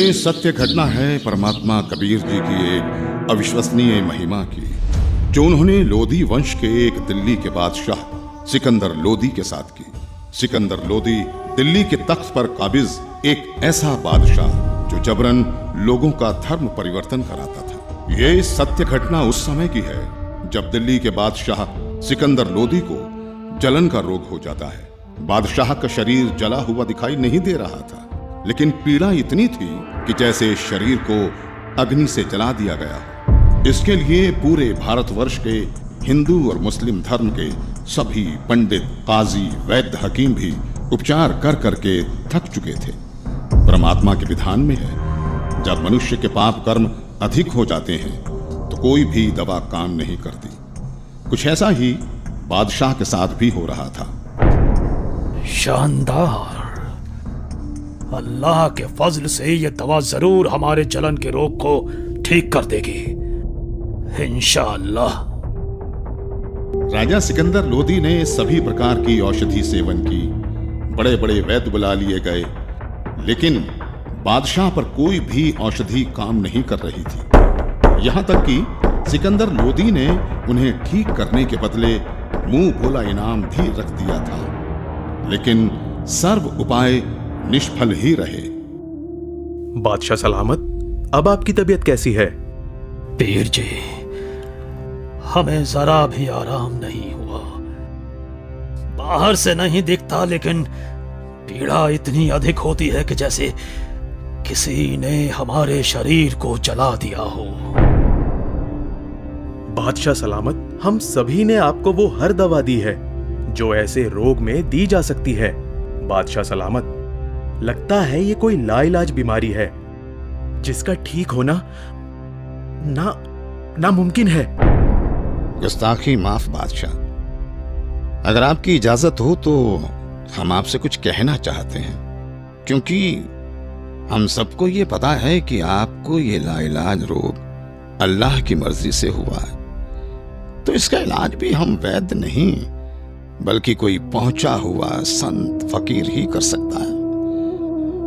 ये सत्य घटना है परमात्मा कबीर जी की एक अविश्वसनीय महिमा की, जो उन्होंने लोधी वंश के एक दिल्ली के बादशाह सिकंदर लोधी के साथ की। सिकंदर लोधी दिल्ली के तख्त पर काबिज एक ऐसा बादशाह जो जबरन लोगों का धर्म परिवर्तन कराता था। ये सत्य घटना उस समय की है जब दिल्ली के बादशाह सिकंदर लोधी को जलन का रोग हो जाता है। बादशाह का शरीर जला हुआ दिखाई नहीं दे रहा था, लेकिन पीड़ा इतनी थी कि जैसे शरीर को अग्नि से जला दिया गया हो। इसके लिए पूरे भारतवर्ष के हिंदू और मुस्लिम धर्म के सभी पंडित, काजी, वैद्य, हकीम भी उपचार कर करके थक चुके थे। परमात्मा के विधान में है, जब मनुष्य के पाप कर्म अधिक हो जाते हैं तो कोई भी दवा काम नहीं करती। कुछ ऐसा ही बादशाह के साथ भी हो रहा था। शानदार। अल्लाह के फजल से ये दवा जरूर हमारे जलन के रोग को ठीक कर देगी, इंशाअल्लाह। राजा सिकंदर लोधी ने सभी प्रकार की औषधि सेवन की, बड़े बड़े वैद्य बुला लिए गए, लेकिन बादशाह पर कोई भी औषधि काम नहीं कर रही थी। यहां तक कि सिकंदर लोधी ने उन्हें ठीक करने के बदले मुंह बोला इनाम भी रख दिया था, लेकिन सर्व उपाय निष्फल ही रहे। बादशाह सलामत, अब आपकी तबीयत कैसी है? पीर जी, हमें जरा भी आराम नहीं हुआ। बाहर से नहीं दिखता, लेकिन पीड़ा इतनी अधिक होती है कि जैसे किसी ने हमारे शरीर को जला दिया हो। बादशाह सलामत, हम सभी ने आपको वो हर दवा दी है जो ऐसे रोग में दी जा सकती है। बादशाह सलामत, लगता है ये कोई लाइलाज बीमारी है जिसका ठीक होना नामुमकिन है। गुस्ताखी माफ बादशाह, अगर आपकी इजाजत हो तो हम आपसे कुछ कहना चाहते हैं, क्योंकि हम सबको ये पता है कि आपको ये लाइलाज रोग अल्लाह की मर्जी से हुआ है, तो इसका इलाज भी हम वैद्य नहीं बल्कि कोई पहुंचा हुआ संत फकीर ही कर सकता है।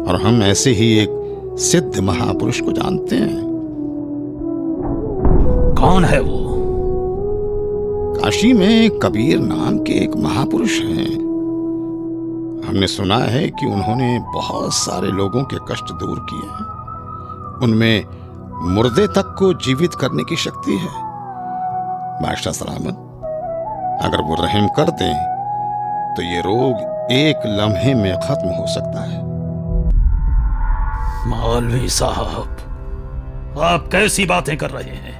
और हम ऐसे ही एक सिद्ध महापुरुष को जानते हैं। कौन है वो? काशी में कबीर नाम के एक महापुरुष हैं। हमने सुना है कि उन्होंने बहुत सारे लोगों के कष्ट दूर किए हैं। उनमें मुर्दे तक को जीवित करने की शक्ति है। बादशाह सलामत, अगर वो रहम कर दें तो ये रोग एक लम्हे में खत्म हो सकता है। मौलवी साहब, आप कैसी बातें कर रहे हैं?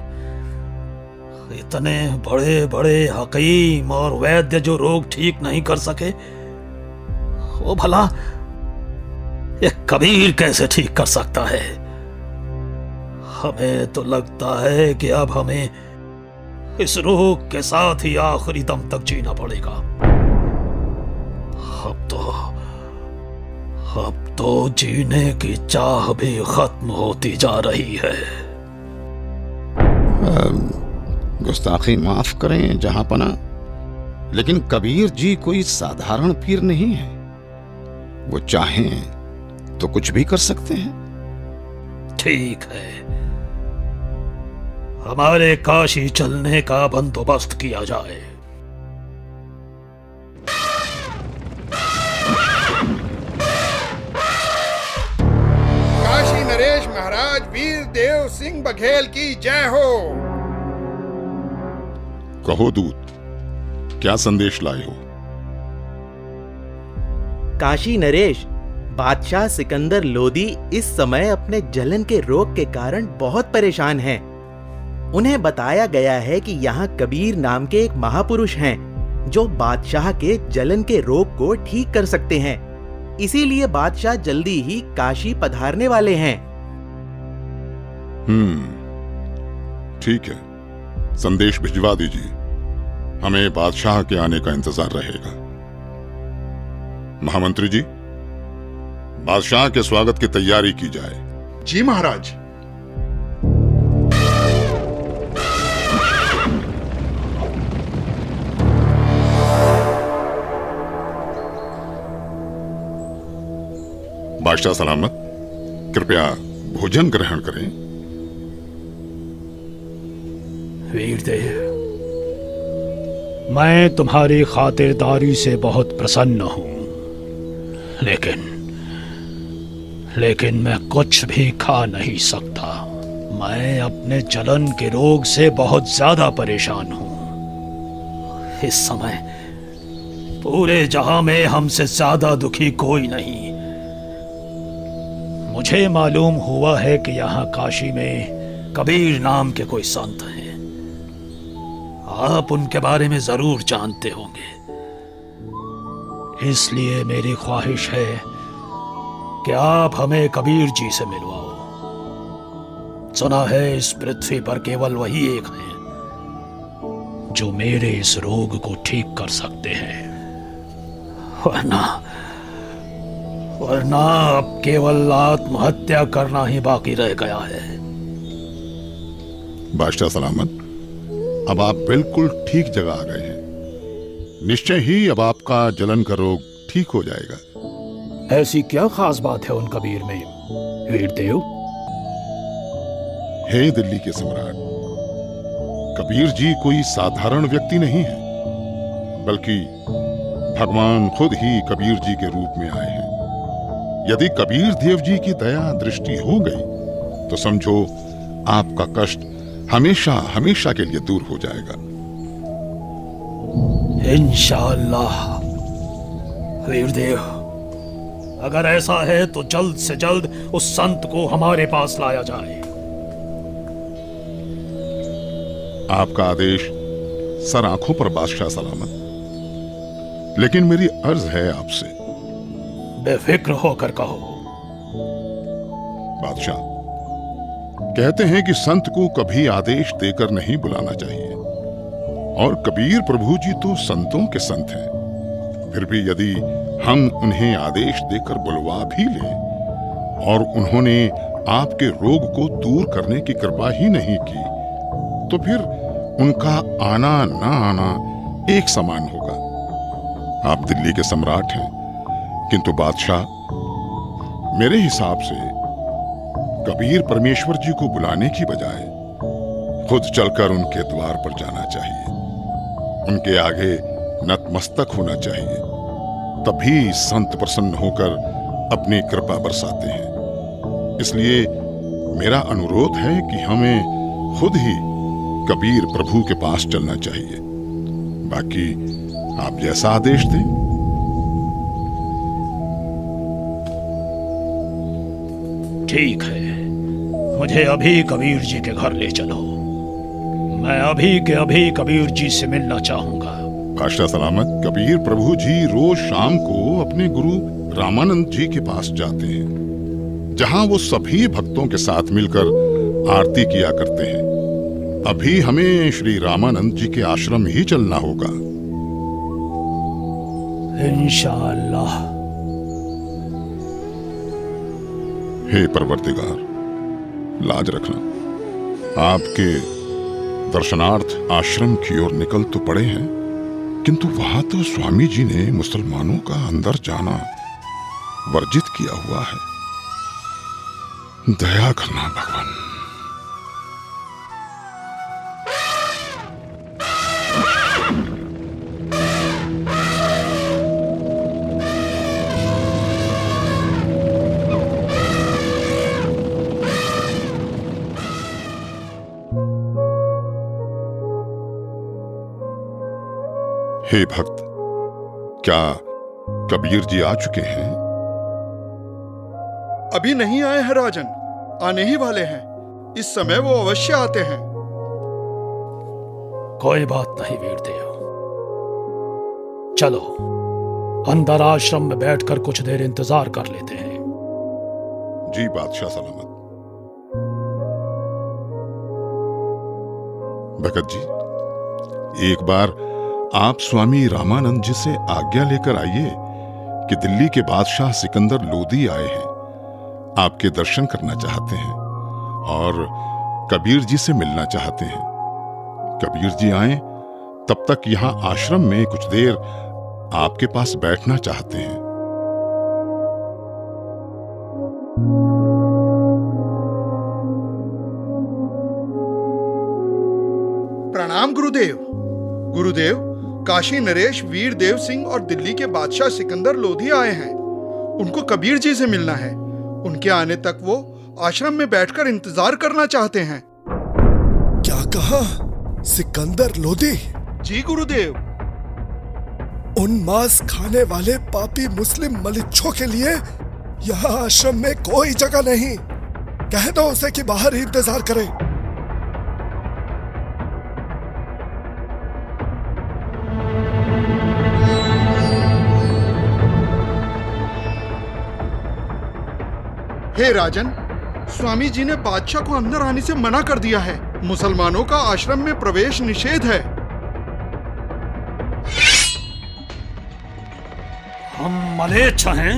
इतने बड़े बड़े हकीम और वैद्य जो रोग ठीक नहीं कर सके, वो भला ये कबीर कैसे ठीक कर सकता है? हमें तो लगता है कि अब हमें इस रोग के साथ ही आखिरी दम तक जीना पड़ेगा। अब तो जीने की चाह भी खत्म होती जा रही है। गुस्ताखी माफ करें जहांपना, लेकिन कबीर जी कोई साधारण पीर नहीं है। वो चाहें तो कुछ भी कर सकते हैं। ठीक है, हमारे काशी चलने का बंदोबस्त किया जाए। काशी नरेश महाराज वीर देव सिंह बघेल की जय हो। कहो दूत, क्या संदेश लाए हो? काशी नरेश, बादशाह सिकंदर लोधी इस समय अपने जलन के रोग के कारण बहुत परेशान हैं। उन्हें बताया गया है कि यहाँ कबीर नाम के एक महापुरुष हैं जो बादशाह के जलन के रोग को ठीक कर सकते हैं। इसीलिए बादशाह जल्दी ही काशी पधारने वाले हैं। ठीक है, संदेश भिजवा दीजिए। हमें बादशाह के आने का इंतजार रहेगा। महामंत्री जी, बादशाह के स्वागत की तैयारी की जाए। जी महाराज। बादशाह सलामत, कृपया भोजन ग्रहण करें। वीरदेव, मैं तुम्हारी खातिरदारी से बहुत प्रसन्न हूं, लेकिन मैं कुछ भी खा नहीं सकता। मैं अपने जलन के रोग से बहुत ज्यादा परेशान हूं। इस समय पूरे जहां में हमसे ज्यादा दुखी कोई नहीं। मुझे मालूम हुआ है कि यहाँ काशी में कबीर नाम के कोई संत हैं। आप उनके बारे में जरूर जानते होंगे, इसलिए मेरी ख्वाहिश है कि आप हमें कबीर जी से मिलवाओ। सुना है इस पृथ्वी पर केवल वही एक हैं जो मेरे इस रोग को ठीक कर सकते हैं, वरना अब केवल आत्महत्या करना ही बाकी रह गया है। बादशाह सलामत, अब आप बिल्कुल ठीक जगह आ गए हैं। निश्चय ही अब आपका जलन का रोग ठीक हो जाएगा। ऐसी क्या खास बात है उन कबीर में, वीरदेव? हे दिल्ली के सम्राट, कबीर जी कोई साधारण व्यक्ति नहीं है, बल्कि भगवान खुद ही कबीर जी के रूप में आए हैं। यदि कबीर देव जी की दया दृष्टि हो गई तो समझो आपका कष्ट हमेशा हमेशा के लिए दूर हो जाएगा। इंशाअल्लाह। वीरदेव, अगर ऐसा है तो जल्द से जल्द उस संत को हमारे पास लाया जाए। आपका आदेश सर आंखों पर बादशाह सलामत। लेकिन मेरी अर्ज है आपसे। बेफिक्र होकर कहो। बादशाह, कहते हैं कि संत को कभी आदेश देकर नहीं बुलाना चाहिए, और कबीर प्रभु जी तो संतों के संत हैं। फिर भी यदि हम उन्हें आदेश देकर बुलवा भी लें और उन्होंने आपके रोग को दूर करने की कृपा ही नहीं की, तो फिर उनका आना ना आना एक समान होगा। आप दिल्ली के सम्राट हैं, किंतु बादशाह, मेरे हिसाब से कबीर परमेश्वर जी को बुलाने की बजाय खुद चलकर उनके द्वार पर जाना चाहिए। उनके आगे नतमस्तक होना चाहिए, तभी संत प्रसन्न होकर अपनी कृपा बरसाते हैं। इसलिए मेरा अनुरोध है कि हमें खुद ही कबीर प्रभु के पास चलना चाहिए। बाकी आप जैसा आदेश दें। ठीक है, मुझे अभी कबीर जी के घर ले चलो। मैं अभी के अभी कबीर जी से मिलना चाहूंगा। बादशाह सलामत, कबीर प्रभु जी रोज शाम को अपने गुरु रामानंद जी के पास जाते हैं, जहां वो सभी भक्तों के साथ मिलकर आरती किया करते हैं। अभी हमें श्री रामानंद जी के आश्रम ही चलना होगा। इंशाअल्लाह। हे परवरदिगार, लाज रखना। आपके दर्शनार्थ आश्रम की ओर निकल तो पड़े हैं, किंतु वहां तो स्वामी जी ने मुसलमानों का अंदर जाना वर्जित किया हुआ है। दया करना भगवान। हे भक्त, क्या कबीर जी आ चुके हैं? अभी नहीं आए हैं राजन, आने ही वाले हैं। इस समय वो अवश्य आते हैं। कोई बात नहीं वीरदेव, चलो अंदर आश्रम में बैठकर कुछ देर इंतजार कर लेते हैं। जी बादशाह सलामत। भगत जी, एक बार आप स्वामी रामानंद जी से आज्ञा लेकर आइए कि दिल्ली के बादशाह सिकंदर लोदी आए हैं, आपके दर्शन करना चाहते हैं और कबीर जी से मिलना चाहते हैं। कबीर जी आए तब तक यहां आश्रम में कुछ देर आपके पास बैठना चाहते हैं। गुरुदेव, गुरुदेव, काशी नरेश वीर देव सिंह और दिल्ली के बादशाह सिकंदर लोधी आए हैं। उनको कबीर जी से मिलना है। उनके आने तक वो आश्रम में बैठकर इंतजार करना चाहते हैं। क्या कहा? सिकंदर लोधी? जी गुरुदेव। उन मांस खाने वाले पापी मुस्लिम मलिच्छों के लिए यहाँ आश्रम में कोई जगह नहीं। कह दो उसे कि बाहर ही इंतजार करे। हे राजन, स्वामी जी ने बादशाह को अंदर आने से मना कर दिया है। मुसलमानों का आश्रम में प्रवेश निषेध है। हम मलेच्छ हैं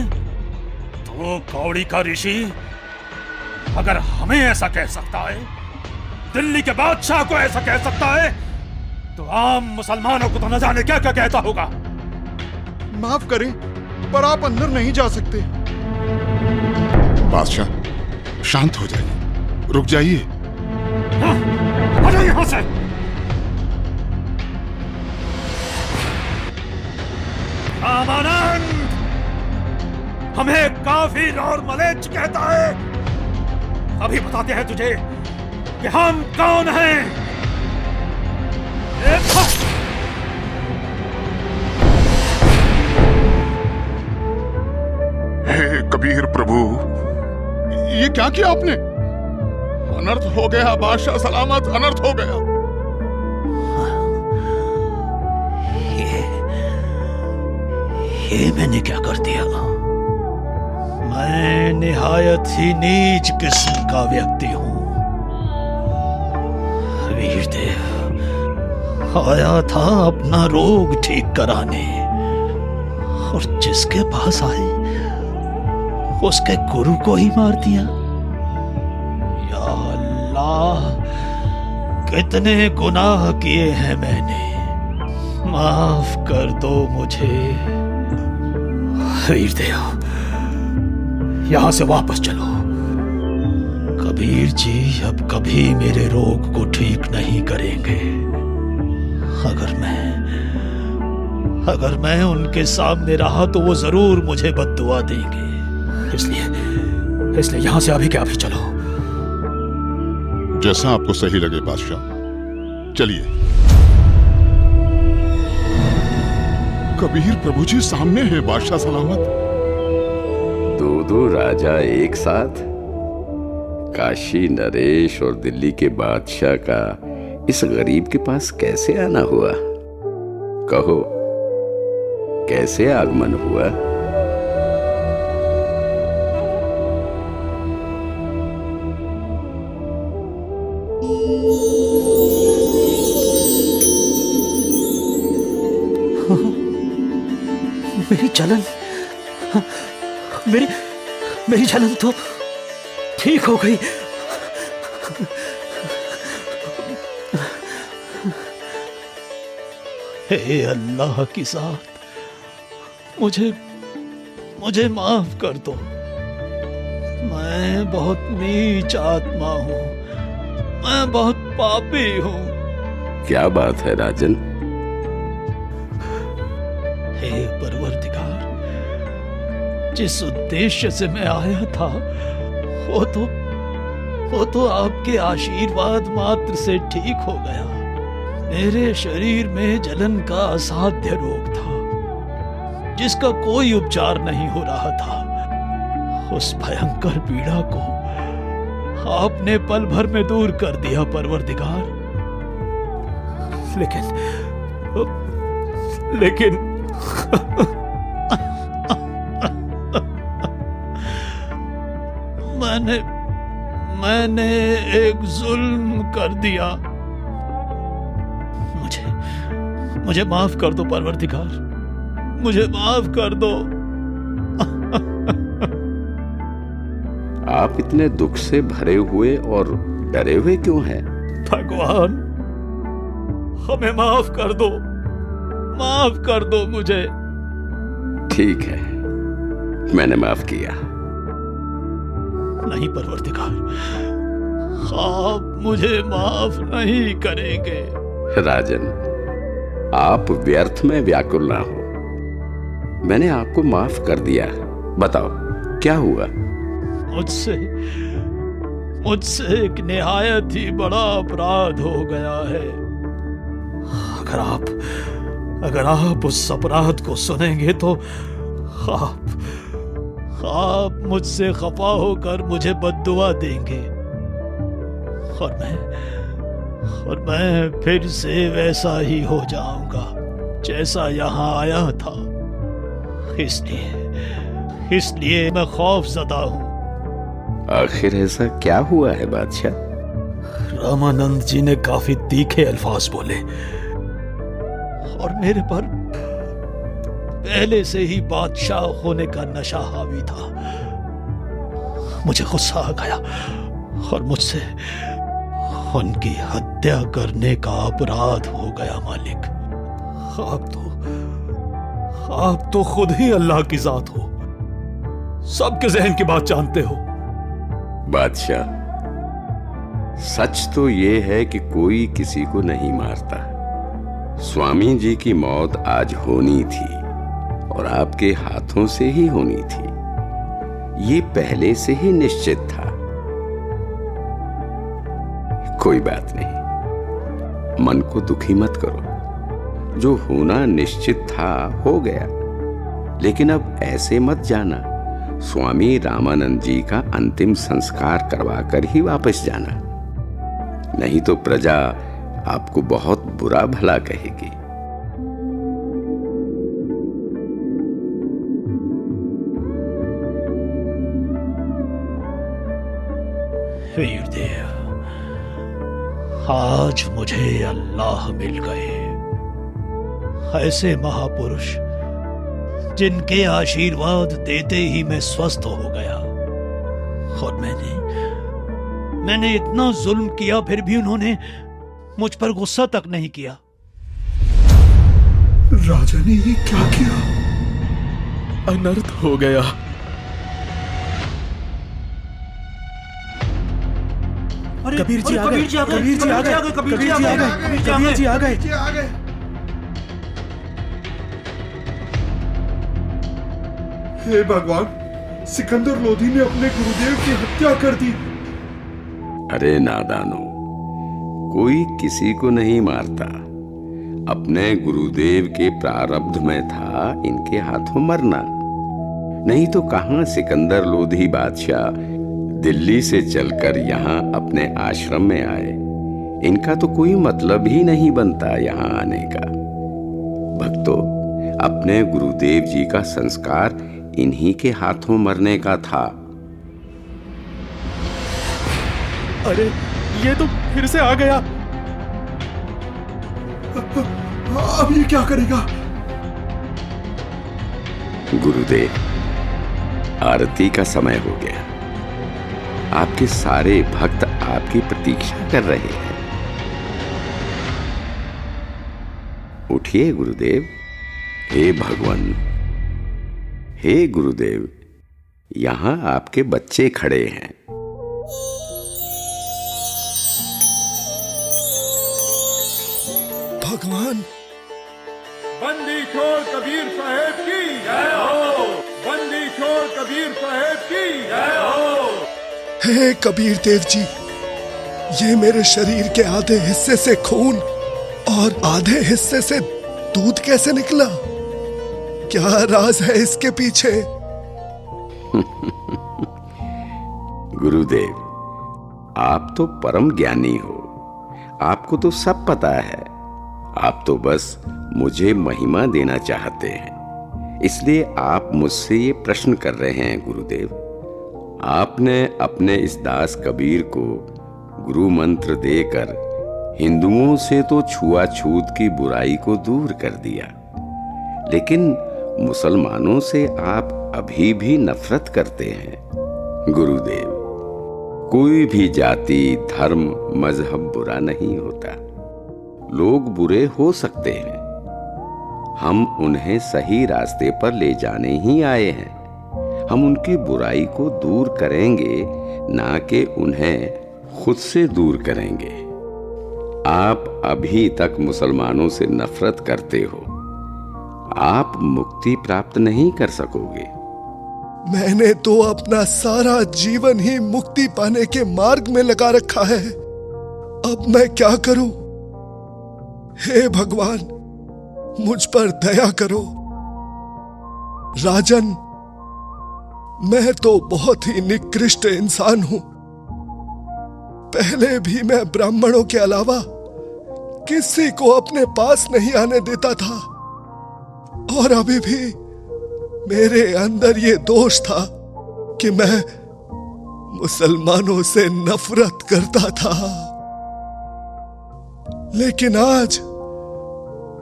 तो कौड़ी का ऋषि अगर हमें ऐसा कह सकता है, दिल्ली के बादशाह को ऐसा कह सकता है, तो आम मुसलमानों को तो न जाने क्या क्या कहता होगा। माफ करें, पर आप अंदर नहीं जा सकते। बादशाह शांत हो जाइए, रुक जाइए। हटो यहां से। रामानंद हमें काफिर और मलेच्छ कहता है। अभी बताते हैं तुझे कि हम कौन हैं। हे कबीर प्रभु, ये क्या किया आपने? अनर्थ हो गया बादशाह सलामत, अनर्थ हो गया। ये मैंने क्या कर दिया? मैं निहायत ही नीच किस्म का व्यक्ति हूं। वीरदेव आया था अपना रोग ठीक कराने, और जिसके पास आए उसके गुरु को ही मार दिया। या अल्लाह, कितने गुनाह किए हैं मैंने, माफ कर दो मुझे। वीरदेव यहां से वापस चलो। कबीर जी अब कभी मेरे रोग को ठीक नहीं करेंगे। अगर मैं उनके सामने रहा तो वो जरूर मुझे बद्दुआ देंगे। इसलिए यहां से अभी के अभी चलो। जैसा आपको सही लगे बादशाह, चलिए। कबीर प्रभु जी सामने है बादशाह सलामत। दो राजा एक साथ? काशी नरेश और दिल्ली के बादशाह का इस गरीब के पास कैसे आना हुआ? कहो, कैसे आगमन हुआ? मेरी जलन, मेरी जलन तो ठीक हो गई। हे अल्लाह की साथ, मुझे माफ कर दो। मैं बहुत नीच आत्मा हूं, मैं बहुत पापी हूं। क्या बात है राजन? हे परवरदिगार, जिस उद्देश्य से मैं आया था वो तो आपके आशीर्वाद मात्र से ठीक हो गया। मेरे शरीर में जलन का असाध्य रोग था, जिसका कोई उपचार नहीं हो रहा था। उस भयंकर पीड़ा को आपने पल भर में दूर कर दिया परवरदिगार। लेकिन मैंने एक जुल्म कर दिया। मुझे माफ कर दो परवरदिगार, मुझे माफ कर दो। आप इतने दुख से भरे हुए और डरे हुए क्यों हैं? भगवान, हमें माफ कर दो मुझे। ठीक है, मैंने माफ किया। नहीं परवरदिगार, आप मुझे माफ नहीं करेंगे। राजन, आप व्यर्थ में व्याकुल ना हो। मैंने आपको माफ कर दिया। बताओ क्या हुआ? मुझसे एक निहायत ही बड़ा अपराध हो गया है। अगर आप उस अपराध को सुनेंगे तो आप मुझसे खफा होकर मुझे बद्दुआ देंगे और मैं फिर से वैसा ही हो जाऊंगा जैसा यहाँ आया था। इसलिए मैं खौफजदा हूँ। आखिर ऐसा क्या हुआ है बादशाह? रामानंद जी ने काफी तीखे अल्फाज बोले और मेरे पर पहले से ही बादशाह होने का नशा हावी था। मुझे गुस्सा आ गया और मुझसे उनकी हत्या करने का अपराध हो गया। मालिक, आप तो खुद ही अल्लाह की जात हो, सबके जहन की बात जानते हो। बादशाह, सच तो ये है कि कोई किसी को नहीं मारता। स्वामी जी की मौत आज होनी थी और आपके हाथों से ही होनी थी, ये पहले से ही निश्चित था। कोई बात नहीं, मन को दुखी मत करो। जो होना निश्चित था हो गया, लेकिन अब ऐसे मत जाना। स्वामी रामानंद जी का अंतिम संस्कार करवाकर ही वापस जाना, नहीं तो प्रजा आपको बहुत बुरा भला कहेगी। वीरदेव, आज मुझे अल्लाह मिल गए, ऐसे महापुरुष जिनके आशीर्वाद देते ही मैं स्वस्थ हो गया। और मैंने इतना जुल्म किया, फिर भी उन्होंने मुझ पर गुस्सा तक नहीं किया। राजा ने ये क्या किया? अनर्थ हो गया। कबीर जी आ गए, कबीर जी आ गए, कबीर जी आ गए, कबीर जी आ गए। हे भगवान, सिकंदर लोधी ने अपने गुरुदेव की हत्या कर दी। अरे नादानो, कोई किसी को नहीं मारता। अपने गुरुदेव के प्रारब्ध में था इनके हाथों मरना, नहीं तो कहां सिकंदर लोधी बादशाह दिल्ली से चलकर यहाँ अपने आश्रम में आए। इनका तो कोई मतलब ही नहीं बनता यहाँ आने का। भक्तों, अपने गुरुदेव जी का संस्कार इन्हीं के हाथों मरने का था। अरे ये तो फिर से आ गया। अब ये क्या करेगा? गुरुदेव, आरती का समय हो गया। आपके सारे भक्त आपकी प्रतीक्षा कर रहे हैं। उठिए गुरुदेव। हे भगवान, हे गुरुदेव, यहां आपके बच्चे खड़े हैं। भगवान, बंदी छोड़ कबीर साहेब की जय हो। बंदी छोड़ कबीर साहेब की जय हो। हे कबीर देव जी, ये मेरे शरीर के आधे हिस्से से खून और आधे हिस्से से दूध कैसे निकला? क्या राज है इसके पीछे? गुरुदेव, आप तो परम ज्ञानी हो, आपको तो सब पता है। आप तो बस मुझे महिमा देना चाहते हैं, इसलिए आप मुझसे ये प्रश्न कर रहे हैं। गुरुदेव, आपने अपने इस दास कबीर को गुरु मंत्र देकर हिंदुओं से तो छुआछूत की बुराई को दूर कर दिया, लेकिन मुसलमानों से आप अभी भी नफरत करते हैं। गुरुदेव, कोई भी जाति, धर्म, मजहब बुरा नहीं होता। लोग बुरे हो सकते हैं, हम उन्हें सही रास्ते पर ले जाने ही आए हैं। हम उनकी बुराई को दूर करेंगे, ना कि उन्हें खुद से दूर करेंगे। आप अभी तक मुसलमानों से नफरत करते हो, आप मुक्ति प्राप्त नहीं कर सकोगे। मैंने तो अपना सारा जीवन ही मुक्ति पाने के मार्ग में लगा रखा है। अब मैं क्या करूं? हे भगवान, मुझ पर दया करो। राजन, मैं तो बहुत ही निकृष्ट इंसान हूं। पहले भी मैं ब्राह्मणों के अलावा किसी को अपने पास नहीं आने देता था, और अभी भी मेरे अंदर ये दोष था कि मैं मुसलमानों से नफरत करता था। लेकिन आज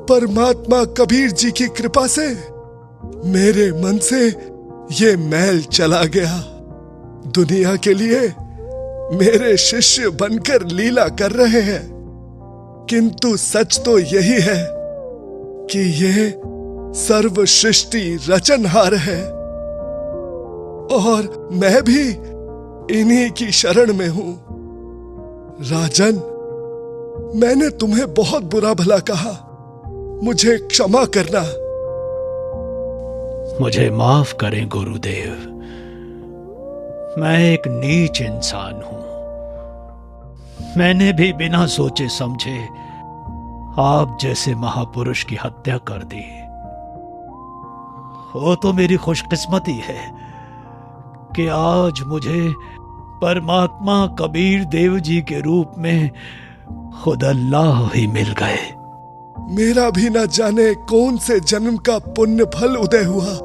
परमात्मा कबीर जी की कृपा से मेरे मन से ये मैल चला गया। दुनिया के लिए मेरे शिष्य बनकर लीला कर रहे हैं, किंतु सच तो यही है कि ये सर्व सृष्टि रचनहार है, और मैं भी इन्हीं की शरण में हूं। राजन, मैंने तुम्हें बहुत बुरा भला कहा, मुझे क्षमा करना। मुझे माफ करें गुरुदेव, मैं एक नीच इंसान हूं। मैंने भी बिना सोचे समझे आप जैसे महापुरुष की हत्या कर दी। वो तो मेरी खुशकिस्मती है कि आज मुझे परमात्मा कबीर देव जी के रूप में खुद अल्लाह ही मिल गए। मेरा भी न जाने कौन से जन्म का पुण्य फल उदय हुआ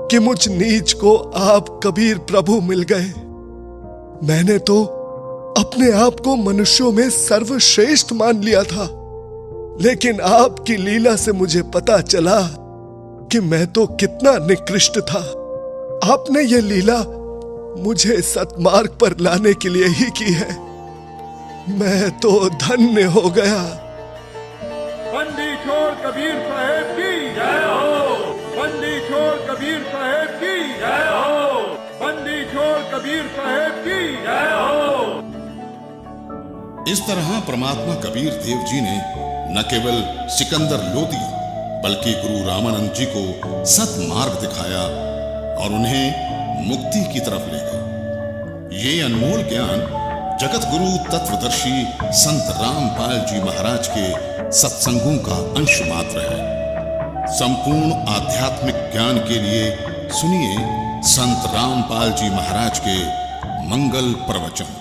कि मुझ नीच को आप कबीर प्रभु मिल गए। मैंने तो अपने आप को मनुष्यों में सर्वश्रेष्ठ मान लिया था, लेकिन आपकी लीला से मुझे पता चला कि मैं तो कितना निकृष्ट था। आपने ये लीला मुझे सतमार्ग पर लाने के लिए ही की है। मैं तो धन्य हो गया। बंदी छोड़ कबीर साहेब की जय हो। बंदी छोड़ कबीर साहेब की जय हो। बंदी छोड़ कबीर साहेब की जय हो। इस तरह परमात्मा कबीर देव जी ने न केवल सिकंदर लोदी बल्कि गुरु रामानंद जी को सतमार्ग दिखाया और उन्हें मुक्ति की तरफ ले गए। ये अनमोल ज्ञान जगत गुरु तत्वदर्शी संत रामपाल जी महाराज के सत्संगों का अंश मात्र है। संपूर्ण आध्यात्मिक ज्ञान के लिए सुनिए संत रामपाल जी महाराज के मंगल प्रवचन।